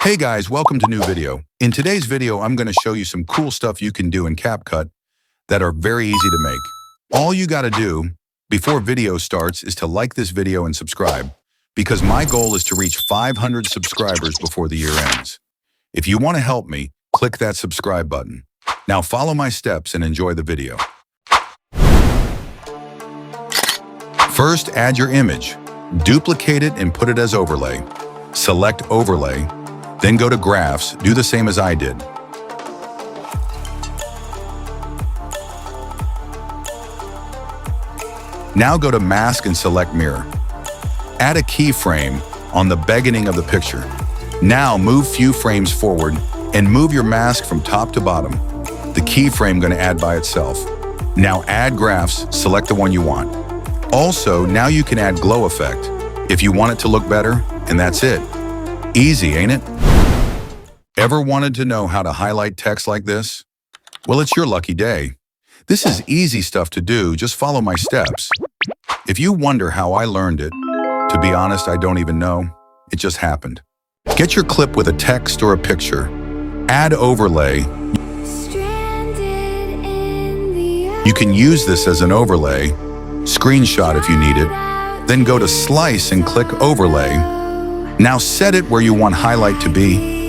Hey guys, welcome to new video. In today's video, I'm going to show you some cool stuff you can do in CapCut that are very easy to make. All you got to do before video starts is to like this video and subscribe, because my goal is to reach 500 subscribers before the year ends. If you want to help me, click that subscribe button. Now follow my steps and enjoy the video. First, add your image. Duplicate it and put it as overlay. Select overlay. Then go to Graphs, do the same as I did. Now go to Mask and select Mirror. Add a keyframe on the beginning of the picture. Now move few frames forward and move your mask from top to bottom. The keyframe going to add by itself. Now add Graphs, select the one you want. Also, now you can add glow effect if you want it to look better, and that's it. Easy, ain't it? Ever wanted to know how to highlight text like this? Well, it's your lucky day. This is easy stuff to do, just follow my steps. If you wonder how I learned it, to be honest, I don't even know. It just happened. Get your clip with a text or a picture. Add overlay. You can use this as an overlay. Screenshot if you need it. Then go to Slice and click Overlay. Now set it where you want highlight to be.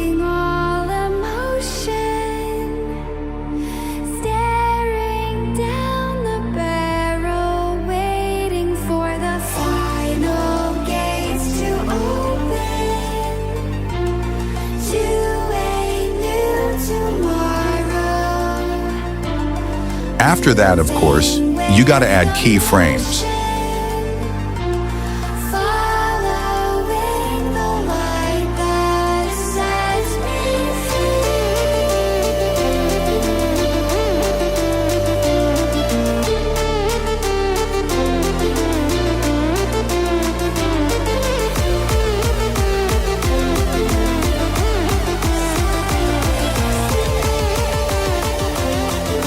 After that, of course, you got to add keyframes.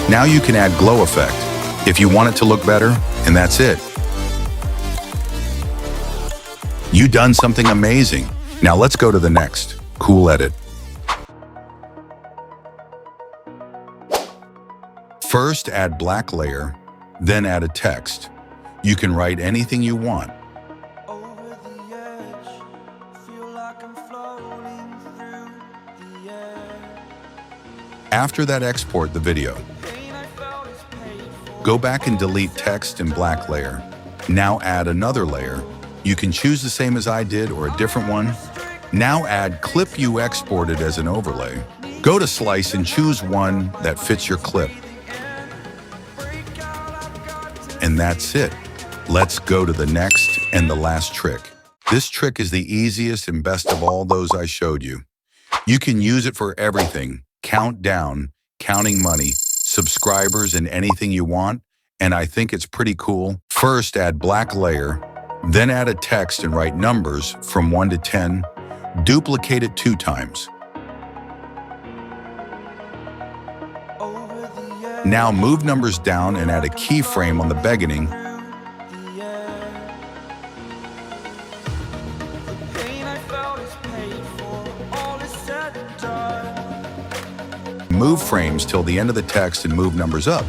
Now you can add glow effect if you want it to look better, and that's it. You done something amazing. Now let's go to the next cool edit. First, add black layer, then add a text. You can write anything you want. After that, export the video. Go back and delete text and black layer. Now add another layer. You can choose the same as I did or a different one. Now add clip you exported as an overlay. Go to Slice and choose one that fits your clip. And that's it. Let's go to the next and the last trick. This trick is the easiest and best of all those I showed you. You can use it for everything. Countdown, counting money, subscribers, and anything you want, and I think it's pretty cool. First, add black layer, then add a text and write numbers from 1 to 10. Duplicate it 2 times. Now move numbers down and add a keyframe on the beginning. Move frames till the end of the text and move numbers up.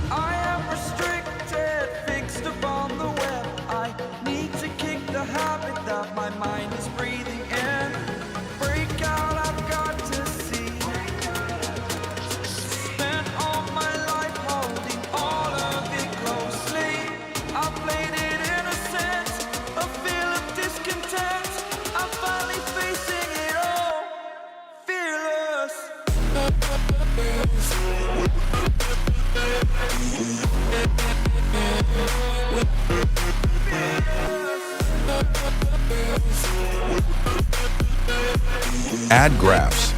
Add graphs.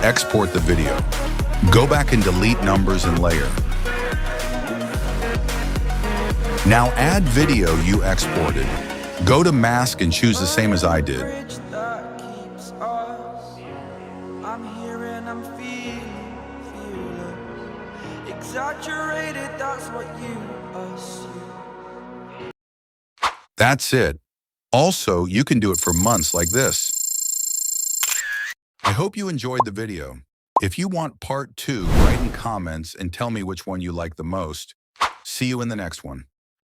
Export the video. Go back and delete numbers and layer. Now add video you exported. Go to Mask and choose the same as I did. exaggerated, that's what you assume. That's it. Also, you can do it for months like this. I hope you enjoyed the video. If you want part 2, write in comments and tell me which one you like the most. See you in the next one.